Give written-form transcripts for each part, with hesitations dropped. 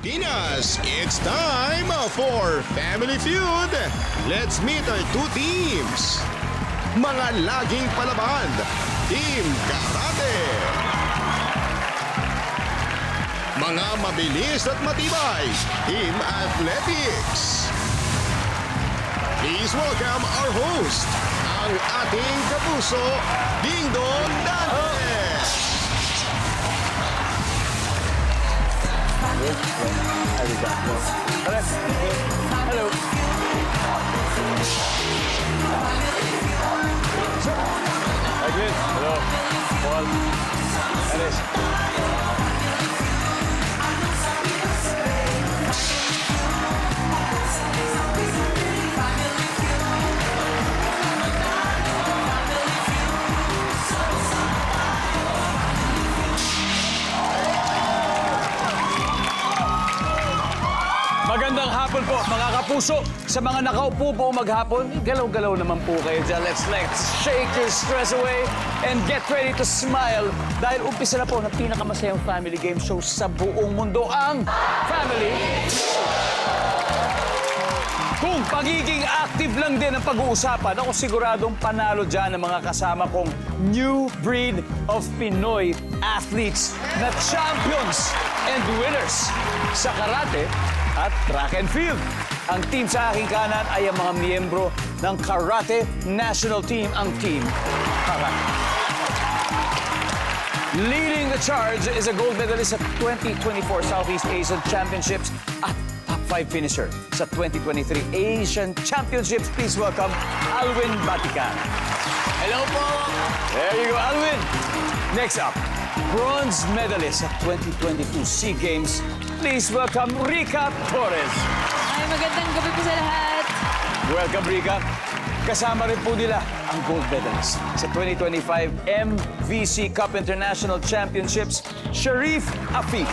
Pilipinas, it's time for Family Feud. Let's meet our two teams. Mga laging palaban, Team Karate. Mga mabilis at matibay, Team Athletics. Please welcome our host, ang ating kapuso, Ding Dong Dantes. Hello. Agnes. Hello. Paul. Alice. Magandang hapon po, mga kapuso. Sa mga nakaupo po maghapon, galaw-galaw naman po kayo dyan. Let's shake your stress away and get ready to smile. Dahil umpisa na po ng pinakamasayang family game show sa buong mundo, ang Family. Kung pagiging active lang din ang pag-uusapan, ako siguradong panalo dyan ang mga kasama kong new breed of Pinoy athletes na champions and winners sa karate at track and field. Ang team sa aking kanan ay ang mga miyembro ng Karate National Team, ang Team Karate. Leading the charge is a gold medalist sa 2024 Southeast Asian Championships at top 5 finisher sa 2023 Asian Championships. Please welcome Alwin Batican. Hello po! There you go, Alwin. Next up, bronze medalist sa 2022 SEA Games. Please welcome Rica Torres. Ay, magandang gabi po sa lahat. Welcome, Rica. Kasama rin po nila ang gold medalist sa 2025 MVC Cup International Championships, Sharif Afif.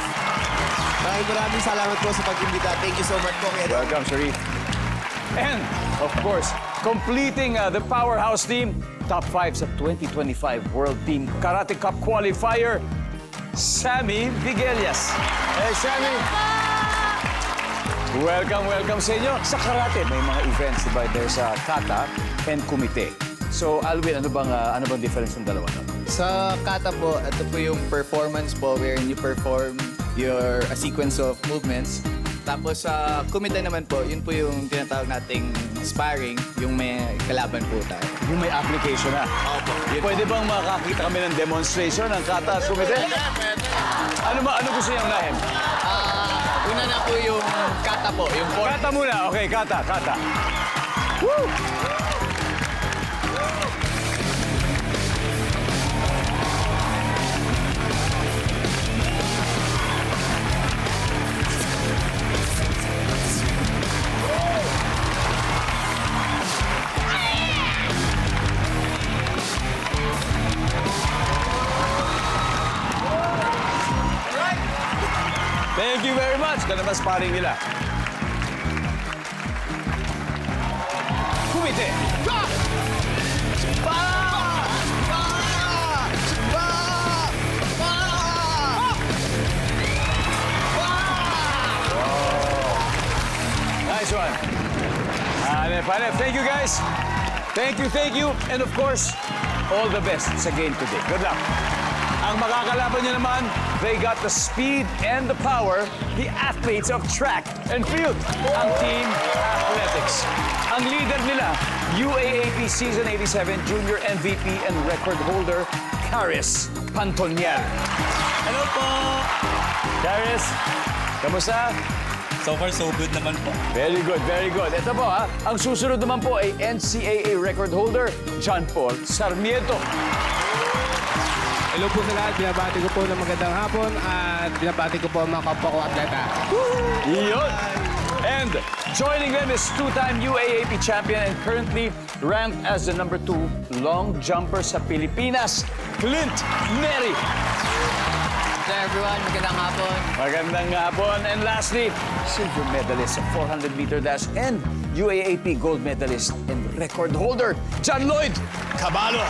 Maraming salamat po sa pag-imbita. Thank you so much po. Welcome, Sharif. And, of course, completing the powerhouse team, top 5 sa 2025 World Team Karate Cup Qualifier, Sammy Viguelias. Hey, Sammy! Welcome sa inyo. Sa karate, may mga events, diba? There's kata and kumite. So, Alwin, ano bang difference ng dalawa? Sa kata po, ito po yung performance po wherein you perform a sequence of movements. Tapos sa kumite naman po, yun po yung tinatawag nating sparring, yung may kalaban po tayo. Yung may application na. Opo. Pwede bang makakita kami ng demonstration ng kata at kumite? Ano gusto niyo unahin? Una na po yung kata po, yung form. Kata muna. Okay, kata. Woo! Thank you very much. Ganda ba sparring nila? Kumite. Nice one. Hanep. Thank you, guys. Thank you. And of course, all the best sa game today. Good luck. Ang makakalaban nyo naman, they got the speed and the power, the athletes of track and field, ang Team Athletics. Ang leader nila, UAAP Season 87 Junior MVP and record holder, Caris Pantonier. Hello po! Caris, kamusta? So far, so good naman po. Very good. Ito po ang susunod naman po ay NCAA record holder, John Paul Sarmiento. Hello po sa lahat. Binabati ko po ng magandang hapon at binabati ko po ang mga kapwa ko atleta. Yun. And joining them is two-time UAAP champion and currently ranked as the #2 long jumper sa Pilipinas, Clint Neri. Hello everyone, magandang hapon. Magandang hapon. And lastly, silver medalist sa 400-meter dash and UAAP gold medalist and record holder, John Lloyd Caballo.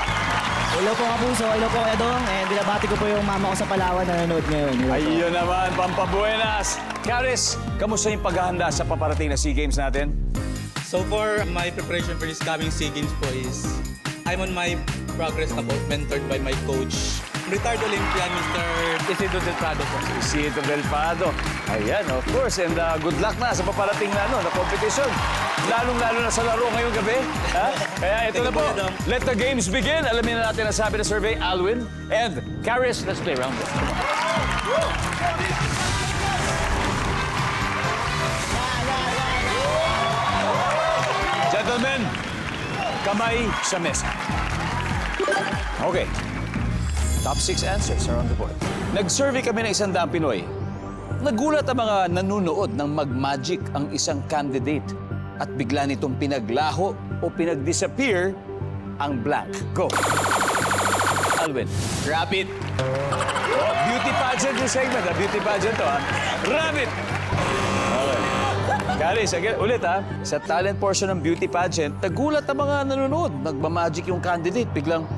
Hello po Kapuso, hello po Edong, and binabati ko po yung mama ko sa Palawan na nanonood ngayon. Hello po. Ayun naman, pampabuenas. Caris, kamusta yung paghahanda sa paparating na SEA Games natin? So for my preparation for this coming SEA Games po is I'm on my progress na po, mentored by my coach, retired Olympian, Mr. Isidro Del Prado po. Isidro Del Prado. Ayan, of course. And good luck na sa paparating na, na competition. Lalong-lalo na sa laro ngayong gabi. Ha? Kaya ito na po. Let the games begin. Alamin na natin ang sabi ng survey. Alwin and Caris, let's play round one. Gentlemen, kamay sa mesa. Okay. Top 6 answers are on the board. Nag-survey kami ng 100 Pinoy. Nagulat ang mga nanunood ng mag-magic ang isang candidate at bigla nitong pinaglaho o pinag-disappear ang blank. Go. Alvin. Rabbit. Oh, beauty pageant yung segment. Beauty pageant to, ha? Rabbit! Okay. Caris, again, ulit, ha? Sa talent portion ng beauty pageant, nagulat ang mga nanonood. Nagmamagic yung candidate. Biglang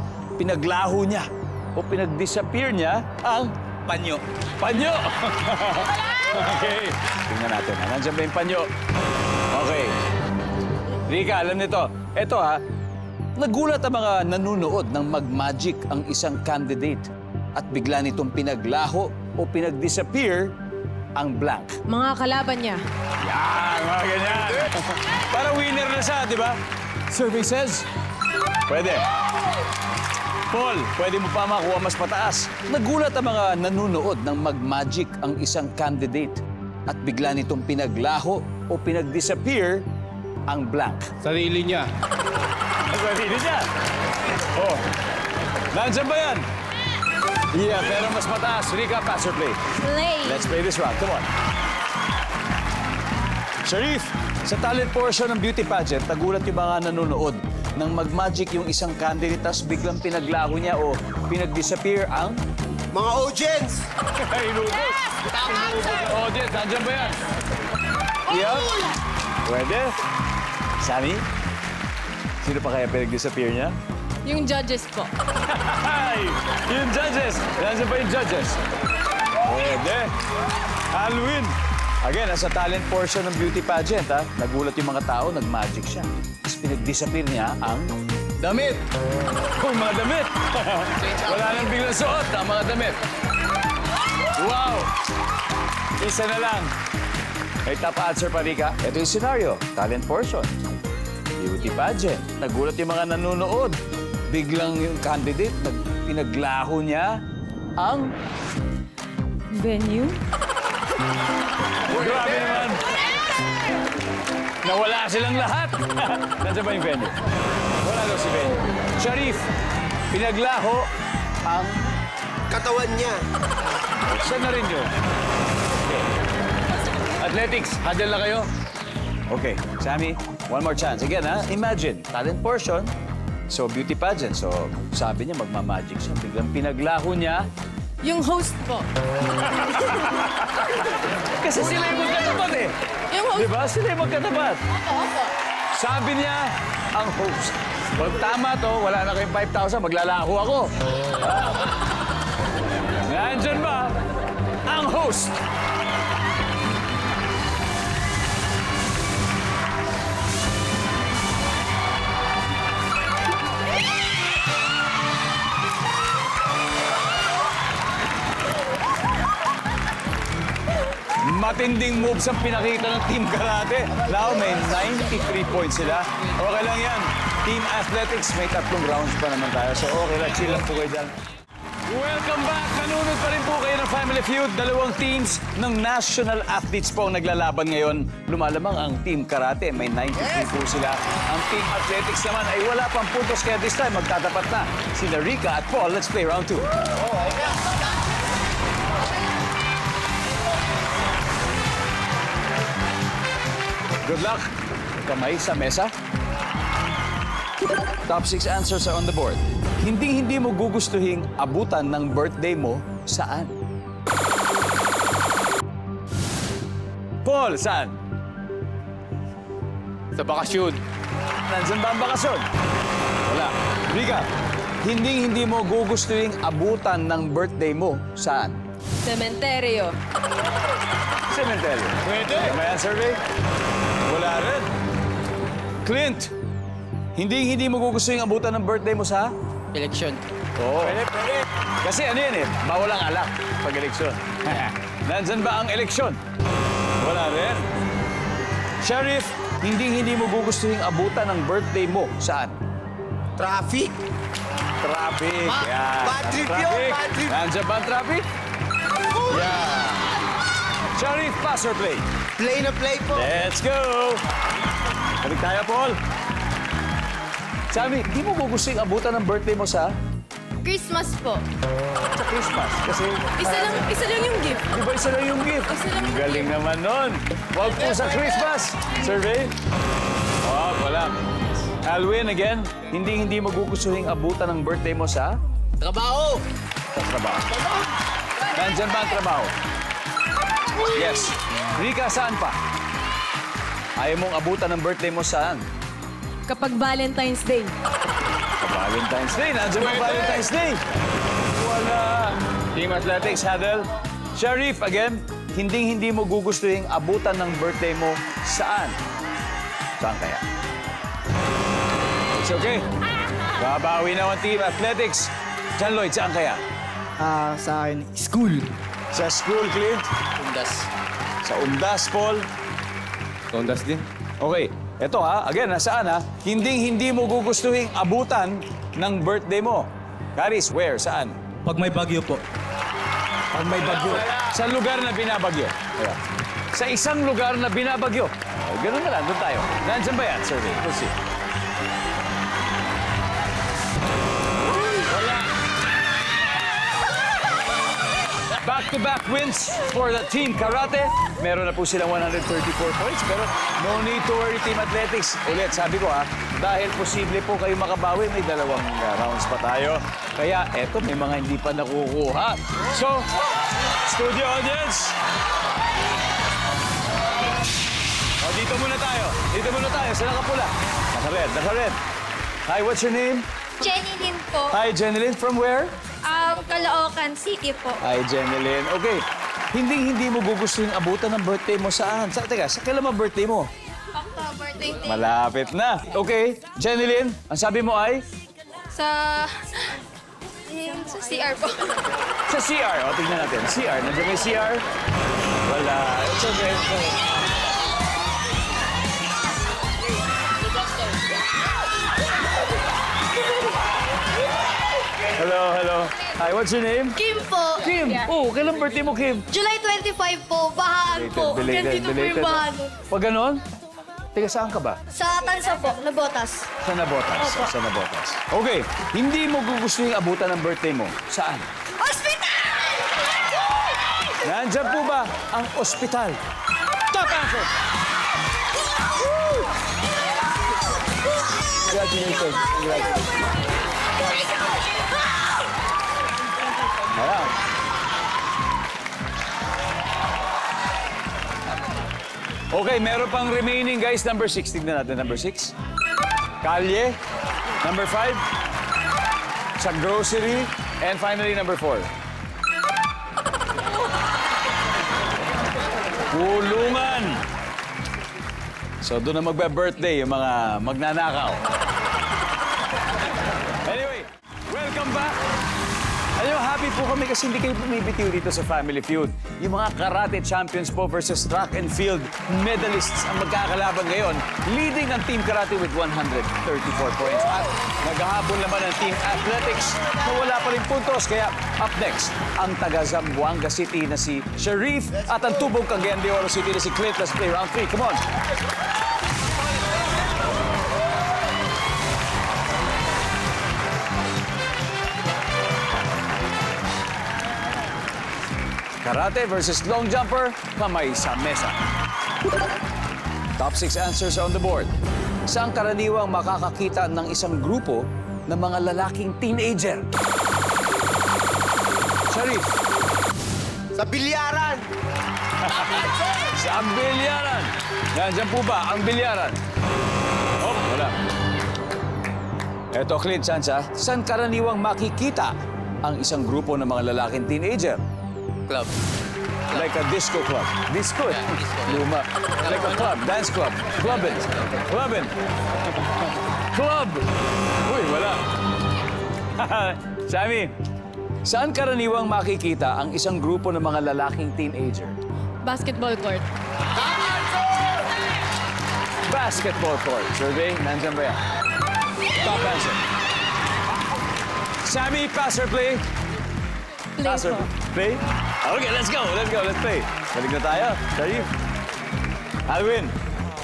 pinaglaho niya o pinag-disappear niya ang Panyo. panyo. Okay. Tingnan natin. Nandiyan ba yung panyo? Okay. Rika, alam nito. Ito, ha? Nagulat ang mga nanunood ng mag-magic ang isang candidate at bigla nitong pinaglaho o pinag-disappear ang blank. Mga kalaban niya. Yan, mga ganyan. Para winner na siya, di ba? Survey says, pwede. Paul, pwede mo pa makuha mas pataas. Nagulat ang mga nanunood ng mag-magic ang isang candidate at bigla nitong pinaglaho o pinag-disappear ang blank. Sarili niya. Ang sarili niya. Oh, nandiyan ba yan? Yeah, pero mas mataas. Rika, pass or play? Play. Let's play this round. Come on. Sharif, sa talent portion ng beauty pageant, nagulat yung mga nanonood nang mag-magic yung isang candidate tapos biglang pinaglaho niya o pinag-disappear ang... Mga audience! Inubos! Audience, nandiyan ba yan? Yup. Pwede. Sammy? Sino pa kaya pinag-disappear niya? Yung judges po. Ay! Yung judges! Nandiyan ba yung judges? Pwede. Alwin! Again, nasa talent portion ng beauty pageant, ha? Nagulat yung mga tao, nag-magic siya. Tapos pinag-disappear niya ang... Damit. Kung mga damit! Wala nang biglang suot ang mga damit. Wow! Isa na lang. May top answer pa, Rika. Ito yung scenario. Talent portion. Beauty pageant. Nagulat yung mga nanonood. Biglang yung candidate, pinaglaho niya ang... Venue? Grabe naman. Nawala silang lahat. Nandiyan ba yung venue? Wala daw si venue. Sharif, pinaglaho ang... Katawan niya. Saan na rin yun? Okay. Athletics, handle na kayo? Okay, Sammy, one more chance. Again, ha? Imagine, talent portion. So, beauty pageant. So, sabi niya, magmamagic siya. Biglang pinaglaho niya. Yung host po. Kasi sila yung magkatapat eh. Yung host. Di ba? Sila yung magkatapat. Opo. Sabi niya, ang host. Pag tama to, wala na kayong 5,000, maglalaho ako. Nandyan ba ang host? Matinding moves ang pinakita ng Team Karate. Now, may 93 points sila. Okay lang yan. Team Athletics, may 3 rounds pa naman tayo. So, okay lang. Chill lang po kayo dyan. Welcome back! Nanonood pa rin po kayo ng Family Feud. 2 teams ng national athletes po ang naglalaban ngayon. Lumalamang ang Team Karate. May 93 po sila. Ang Team Athletics naman ay wala pang puntos. Kaya this time, magtatapat na sina Rika at Paul. Let's play round 2. Good luck. Kamay sa mesa. Top 6 answers are on the board. Hindi mo gugustuhing abutan ng birthday mo saan? Paul, saan? Sa bakasyon. Nandiyan ba ang bakasyon? Wala. Rika, hindi mo gugustuhin abutan ng birthday mo, saan? Cementerio. Cemetery. Pwede. May survey? Wala rin. Clint, hindi mo gugustuhin abutan ng birthday mo sa? Election. Oo. Pwede. Kasi ano yan eh, bawal ang alak pag eleksyon. Nandyan ba ang eleksyon? Wala rin. Sheriff, hindi mo gugustuhin abutan ng birthday mo, saan? Traffic. Traffic. Yan. bad trip yun, Traffic. bad trip. Nandyan ba ang traffic? Yeah. Sheriff, pass or play? Play na play po. Let's go! Balik tayo, Paul. Sabi, di mo gugustuhin abutan ng birthday mo sa Christmas po. Christmas? Kasi Isa lang yung gift. di ba isa lang yung gift? Isa lang yung Galing naman nun. Huwag po sa Christmas. Survey? Oh, wala. Alwin, again, hindi mo gugustuhin abutan ng birthday mo sa Trabaho. trabaho. Nandyan ba ang trabaho? Yes. Rika, saan pa? Ayaw mong abutan ng birthday mo saan? Kapag Valentine's Day. Valentine's Day. Nandiyan ba ang Valentine's Day? Wala. Team Athletics, Hadel. Sheriff, again, hindi mo gugustuhin abutan ng birthday mo saan? Saan kaya? It's okay. Babawi na ang Team Athletics. John Lloyd, saan kaya? Sa akin, school. Sa school, Clint. Undas. Sa Undas, Paul. Tondas din. Okay. Ito again, saan hindi mo gugustuhin abutan ng birthday mo. Caris, where? Saan? Pag may bagyo po. Pag may bagyo. Sa lugar na binabagyo. Ayan. Sa isang lugar na binabagyo. Ganun na lang, doon tayo. Nandiyan ba yan, survey? Let's see. Wala. Back-to-back wins for the Team Karate. Meron na po silang 134 points. Pero no need to worry, Team Athletics. Ulit, sabi ko dahil posible po kayo makabawi, may dalawang rounds pa tayo. Kaya eto, may mga hindi pa nakukuha. So, studio audience. O, dito muna tayo. Dito muna tayo, sa nakapula. Naka-red. Hi, what's your name? Jenny Lin po. Hi, Jenilyn. From where? Caloocan City po. Hi, Jenilyn. Okay. Hindi mo gugustuhin abutan ng birthday mo saan? Teka, sa kailan ba birthday mo? October 20. Malapit na. Okay. Jenilyn, ang sabi mo ay? Sa CR po. Sa CR. O, tignan natin. CR. Nandiyan may CR? Wala. It's okay. Hello. Hi, what's your name? Kim po. Kim. Oh, kailan birthday mo, Kim? July 25 po. Bahaan po. Ganito po yung bahaan. Pag ganon? Teka, saan ka ba? Sa Tansa po, Nabotas. Sa Nabotas. Opo. Sa Nabotas. Okay. Hindi mo gugustuhin abutan ng birthday mo. Saan? Hospital! Nandyan po ba ang ospital? Top answer! Woo! Congratulations. Ayan. Okay, meron pang remaining, guys. Number 6. Tignan natin. Number 6. Kalye. Number 5. Sa grocery. And finally, number 4. Kulungan. So, doon na magbe-birthday yung mga magnanakaw. Anyway, welcome back. Alam nyo, happy po kami kasi hindi kayo bumibitiw dito sa Family Feud. Yung mga karate champions po versus track and field medalists ang magkakalaban ngayon. Leading ang Team Karate with 134 points. At naghahabol naman ang Team Athletics na wala pa rin puntos. Kaya up next, ang taga Zamboanga City na si Sharif at ang tubong Cagayan de Oro City na si Clint. Let's play round 3. Come on! Karate versus long jumper, kamay sa mesa. Top 6 answers on the board. Saan karaniwang makakakita ng isang grupo ng mga lalaking teenager? Sharif. Sa bilyaran. Sa bilyaran. Nandiyan po ba ang bilyaran? Oh, wala. Eto, Clint, Sansa, saan karaniwang makikita ang isang grupo ng mga lalaking teenager? Club. Like a disco club. Disco? Yeah, disco. Luma. Like a club, dance club. Clubbing. Clubbing. Club! Uy, wala. Sammy, saan karaniwang makikita ang isang grupo ng mga lalaking teenager? Basketball court. Basketball court. Survey, nandyan ba yan? Top answer. Sammy, pass or play? Play Pass or po. play? Okay, let's go. Let's go. Let's play. Balik na tayo. Sharif. Alwin,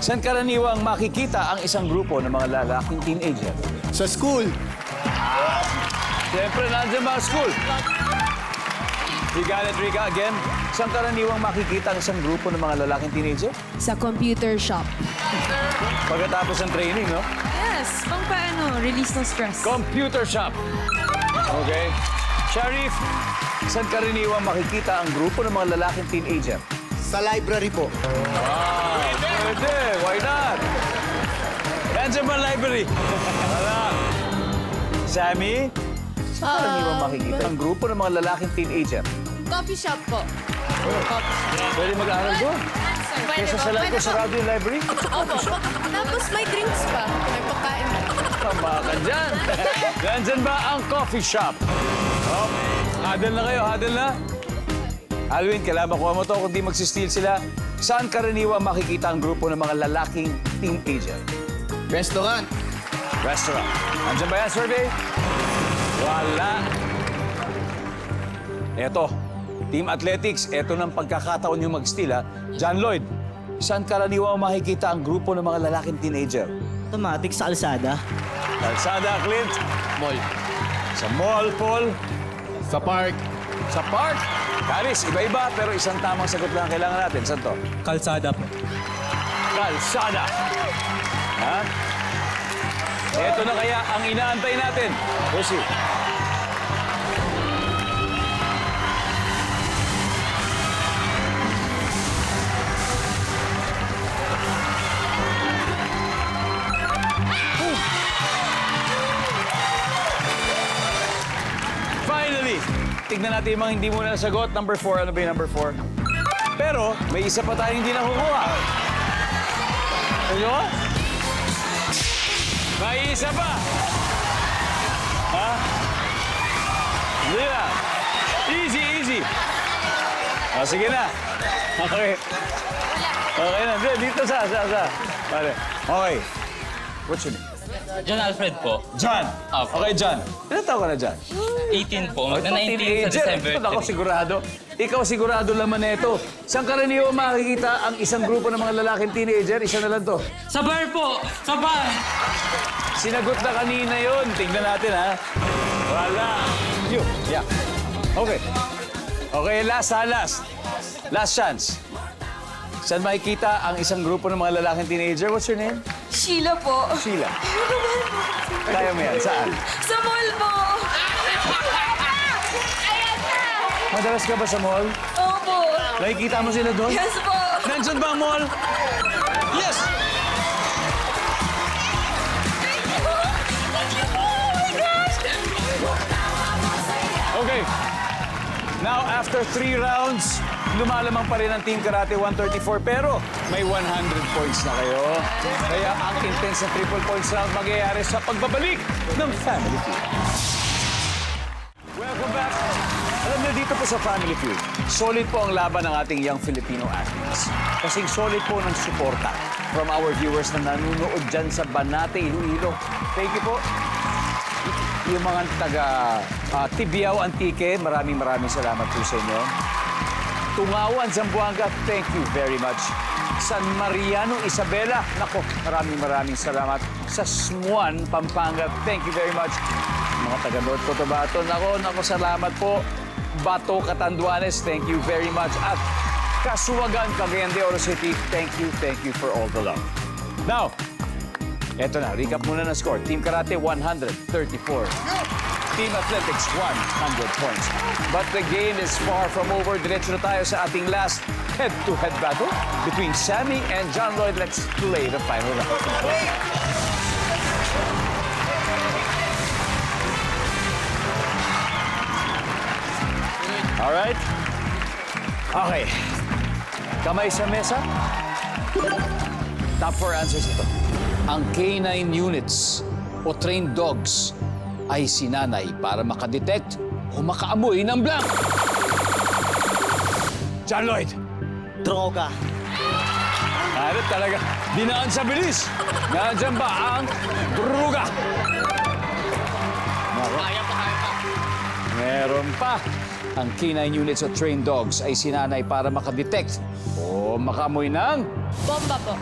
saan karaniwang makikita ang isang grupo ng mga lalaking teenager? Sa school. Siyempre, nandyan ba ang school? You got it, Rika. Again, saan karaniwang makikita ang isang grupo ng mga lalaking teenager? Sa computer shop. Pagkatapos ng training, no? Yes, pang paano, release ng stress. Computer shop. Okay. Sharif, saan karaniwang makikita ang grupo ng mga lalaking teenager? Sa library po. Pwede, why not? Nandiyan ba ang library? Wala. Sammy, saan karaniwang makikita ang grupo ng mga lalaking teenager? Coffee shop po. Coffee shop. Pwede mag-aaral doon. Kesa sa lalo sarado yung library? Opo. Tapos may drinks pa. May pagkain pa. Tama ka dyan. Nandyan ba ang coffee shop? Oh, hadal na kayo, hadal na. Alwin, kailangan makuha mo to kung di magsistil sila. Saan karaniwang makikita ang grupo ng mga lalaking teenager? Restaurant. Restaurant. Nandyan ba yan, survey? Wala. Eto, Team Athletics, eto ng pagkakataon yung mag-steal, ha? John Lloyd, saan karaniwang makikita ang grupo ng mga lalaking teenager? Automatic sa kalsada. Calzada, Clint. Mall. Sa mall, Paul. Sa park. Sa park. Karis, iba-iba, pero isang tamang sagot lang ang kailangan natin. Saan to? Kalsada po. Calzada. Ha? Eto na kaya ang inaantay natin. Lucy. Finally, tignan natin yung mga hindi mo nasagot. Number 4, ano ba yung number 4? Pero, may isa pa tayong hindi nakukuha. Ano? May isa pa. Ha? Hindi na. Easy, easy. O, sige na. Okay. Okay na. Dito sa. Pare. Okay. What's your name? John Alfred po. John. Opo. Okay, John. Ilan taon ka na, John? 18 po. Ito, Magna-19 sa December. Ito, ako sigurado. Ikaw sigurado naman na ito. Saan karaniwang makikita ang isang grupo ng mga lalaking teenager? Isa na lang to. Sa bar po! Sa bar! Sinagot na kanina yun. Tingnan natin, ha? Wala. You. Yeah. Okay. Okay, last ha, last. Last chance. Saan makikita ang isang grupo ng mga lalaking teenager? What's your name? Sheila po. Sheila. Kaya mo yan. Saan? Sa mall po. Madalas ka ba sa mall? Opo. Nakikita mo sila doon? Yes po. Nandyan ba ang mall? Yes! Okay. Now, after 3 rounds, lumalamang pa rin ang Team Karate 134, pero may 100 points na kayo. Kaya ang intense na triple points round mangyayari sa pagbabalik ng Family Feud. Welcome back. Alam niyo, dito po sa Family Feud, solid po ang laban ng ating young Filipino athletes. Kasing solid po ng suporta from our viewers na nanunood dyan sa Banate, Iloilo. Thank you po. Yung mga taga Tibiao, Antique, maraming salamat po sa inyo. Tungawan, Zamboanga, thank you very much. San Mariano, Isabela, nako, maraming salamat. Sa Smuan, Pampanga, thank you very much. Mga taga North Cotabato, nako, salamat po. Bato, Catanduanes, thank you very much. At Kasuwagan, Cagayan de Oro City, thank you for all the love. Now, eto na, recap muna ng score. Team Karate, 134. Team Athletics, 100 points. But the game is far from over. Diretso na tayo sa ating last head-to-head battle between Sammy and John Lloyd. Let's play the final round. Alright? Okay. Kamay sa mesa. Top 4 answers ito. Ang K9 units o trained dogs ay sinanay para makadetect o makaamoy ng blank. John Lloyd. Droga. Ano talaga? Dinaan sa bilis. Nandiyan ba ang druga? Kaya pa. Meron pa. Ang K9 units o trained dogs ay sinanay para makadetect o makaamoy ng... Bomba po.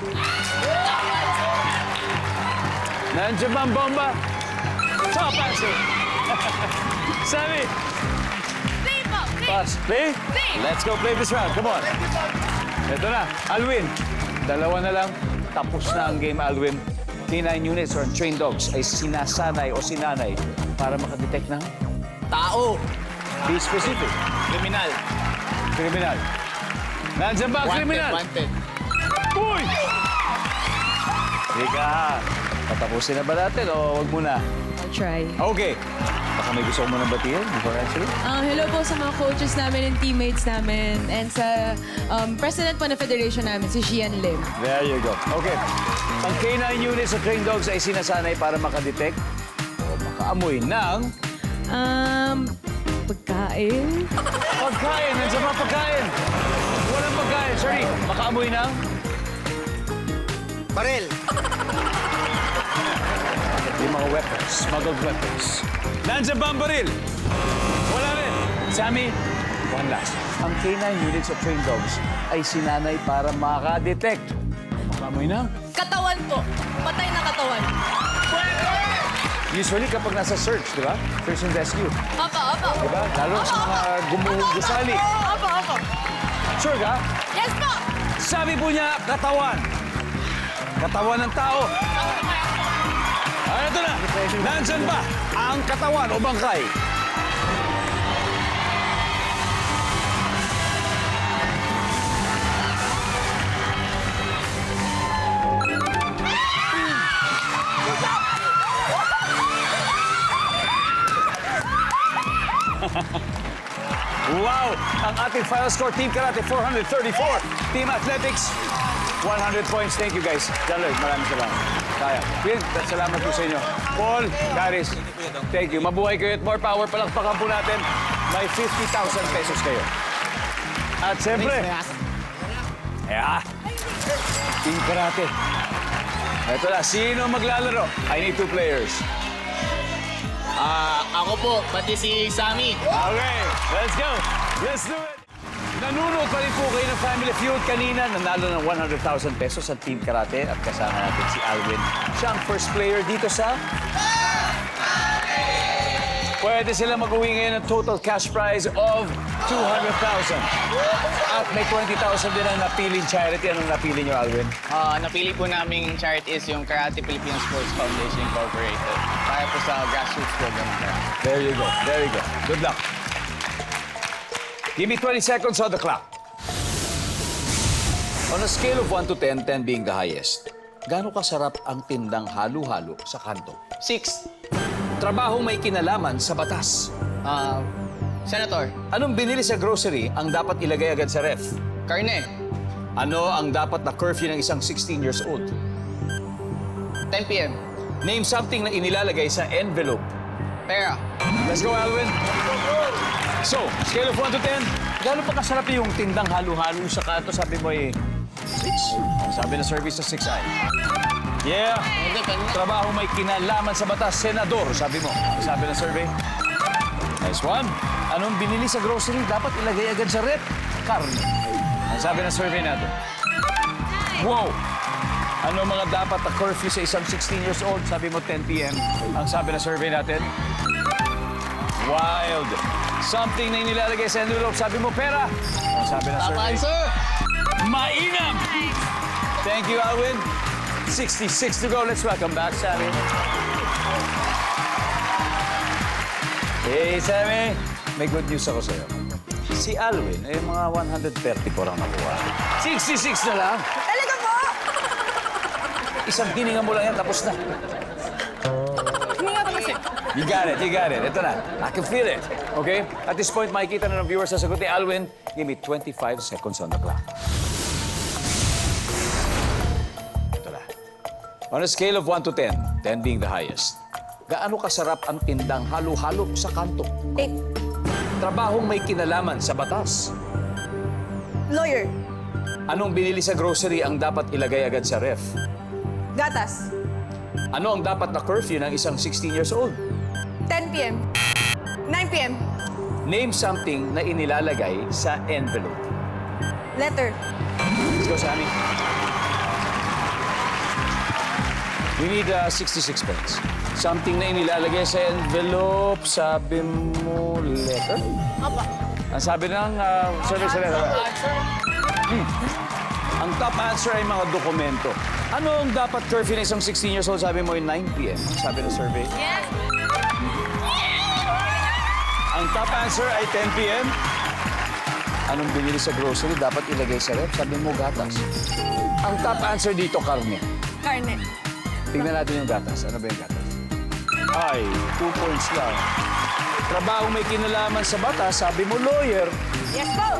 Nandiyan ba ang bomba? Top answer. Sammy. Play po. Play. Pass. Play? Play. Let's go play this round. Come on. Ito na. Alwin. Dalawa na lang. Tapos na ang game, Alwin. K9 units or trained dogs ay sinasanay o sinanay para makadetect ng Tao. be specific. Kriminal. Kriminal. Nandiyan ba ang kriminal? Wanted. Uy! Teka. Patapusin na ba natin o wag muna? I'll try. Okay. Baka may gusto ko muna batiin before answering? Hello po sa mga coaches namin and teammates namin and sa president po ng federation namin, si Xian Lim. There you go. Okay. Ang K9 units o trained dogs ay sinasanay para makadetect o makaamoy ng Pagkain. pagkain. Nandiyan ba pagkain? Walang pagkain. Sorry. Makaamoy ng Barel. yung mga weapons, smuggled weapons. Nandiyan ba ang baril? Wala rin. Sammy, one last. Ang K9 units o trained dogs ay sinanay para makadetect o makaamoy ng Katawan po. Patay na katawan. usually kapag nasa search, di ba? Search and rescue. Opo. Di ba? Lalo sa mga gusali. Opo. Sure ka? Yes po. Sabi po niya, katawan. Katawan ng tao. Ito na. Nandyan ba ang katawan o bangkay? Wow! Ang ating final score, Team Karate, 434. Team Athletics, 100 points. Thank you, guys. John Lloyd, maraming salamat. Kaya. Phil, salamat po sa inyo. Paul, Caris, thank you. Mabuhay kayo at more power. Palakpakan po natin. May 50,000 pesos kayo. At siyempre, Team Karate. Ito na, sino maglalaro? I need 2 players. Ako po, pati si Sammy. Okay, let's go. Let's do it. Nanonood pa rin po kayo ng Family Feud. Kanina, nanalo ng 100,000 pesos sa Team Karate at kasama natin si Alwin. Siya ang first player dito sa... Pwede sila mag-uwi ngayon ng total cash prize of 200,000. At may 20,000 din ang napiling charity. Anong napili niyo, Alwin? Napili po naming charity is yung Karate Philippine Sports Foundation Incorporated. Para po sa grassroots program. There you go. There you go. Good luck. Give me 20 seconds on the clock. On a scale of 1 to 10, 10 being the highest, gaano kasarap ang tindang halo-halo sa kanto? 6. Trabaho may kinalaman sa batas. Senator. Anong binili sa grocery ang dapat ilagay agad sa ref? Karne. Ano ang dapat na curfew ng isang 16 years old? 10 p.m. Name something na inilalagay sa envelope. Pera. Let's go, Alvin. So, scale of 1 to 10, gaano pa kasarap yung tindang halo-halo sa kanto? Sabi mo 6. Sabi na service sa 6 ay. Yeah. Trabaho may kinalaman sa batas, senador, sabi mo. Sabi ng survey. Nice one. Anong binili sa grocery? Dapat ilagay agad sa rep. Karne. Ang sabi ng survey natin. Wow. Ano mga dapat na curfew sa isang 16 years old? Sabi mo 10 p.m. Ang sabi ng survey natin. Wild. Something na inilalagay sa envelope. Sabi mo pera. Ang sabi ng survey. Answer. Mainam. Thank you, Alwin. 66 to go. Let's welcome back, Sammy. Hey, Sammy. May good news ako sa'yo. Si Alwin ay mga 130 po lang nakuha. 66 na lang. Talaga po? Isang hininga mo lang yan, tapos na. Hindi nga ba kasi? You got it, you got it. Ito na. I can feel it. Okay? At this point, makikita na ng viewers sa sagot ni Alwin. Give me 25 seconds on the clock. Ito na. On a scale of 1 to 10, 10 being the highest, gaano kasarap ang tindang halo-halo sa kanto? 8. Trabahong may kinalaman sa batas. Lawyer. Anong binili sa grocery ang dapat ilagay agad sa ref? Gatas. Ano ang dapat na curfew ng isang 16 years old? 10 p.m. 9 p.m. Name something na inilalagay sa envelope. Letter. Let's go, Sammy. We need 66 points. Something na inilalagay sa envelope, sabi mo, letter? Apa. Ang sabi ng survey sa letter. Ang top answer ay mga dokumento. Ano ang dapat curfew ng isang 16 years old? Sabi mo ay 9 p.m. Sabi ng survey. Yes. Ang top answer ay 10 p.m. Anong binili sa grocery dapat ilagay sa ref? Sabi mo gatas. Ang top answer dito, karne. Karne. Tingnan natin yung gatas. Ano ba yung gatas? Ay, 2 points lang. Trabaho may kinalaman sa batas, sabi mo lawyer. Yes po.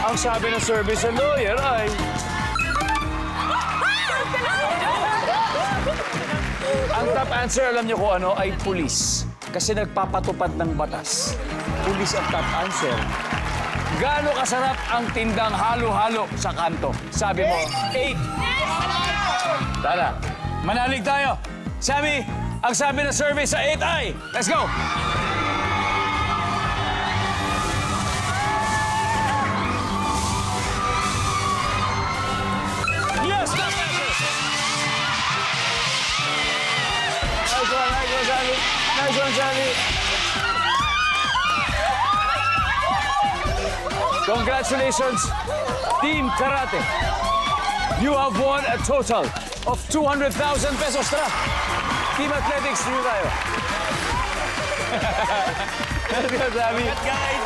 Ang sabi ng survey sa lawyer ay... Ang top answer, alam niyo kung ano, ay pulis. Kasi nagpapatupad ng batas. Pulis ang top answer. Gaano kasarap ang tindang halo-halo sa kanto? Sabi mo, 8. Tara, manalig tayo. Sammy, ang sabi ng survey sa 8 ay... Let's go! Yes, top answer! Nice one, Sammy. Nice one, Sammy. Congratulations, Team Karate. You have won a total of 200,000 pesos. Tara, Team Athletics, dito tayo. Let's go, Sammy.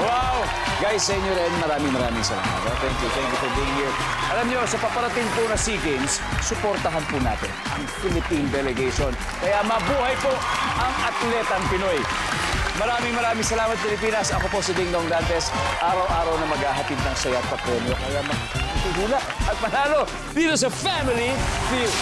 Wow! Guys, sa inyo rin, maraming salamat. Thank you for being here. Alam niyo, sa paparating po na SEA Games, suportahan po natin ang Philippine delegation. Kaya mabuhay po ang atletang Pinoy. Maraming salamat, Pilipinas. Ako po si Ding Dong Dantes. Araw-araw na maghahatid ng saya at papremyo. Kaya makikihula at manalo dito sa Family Feud.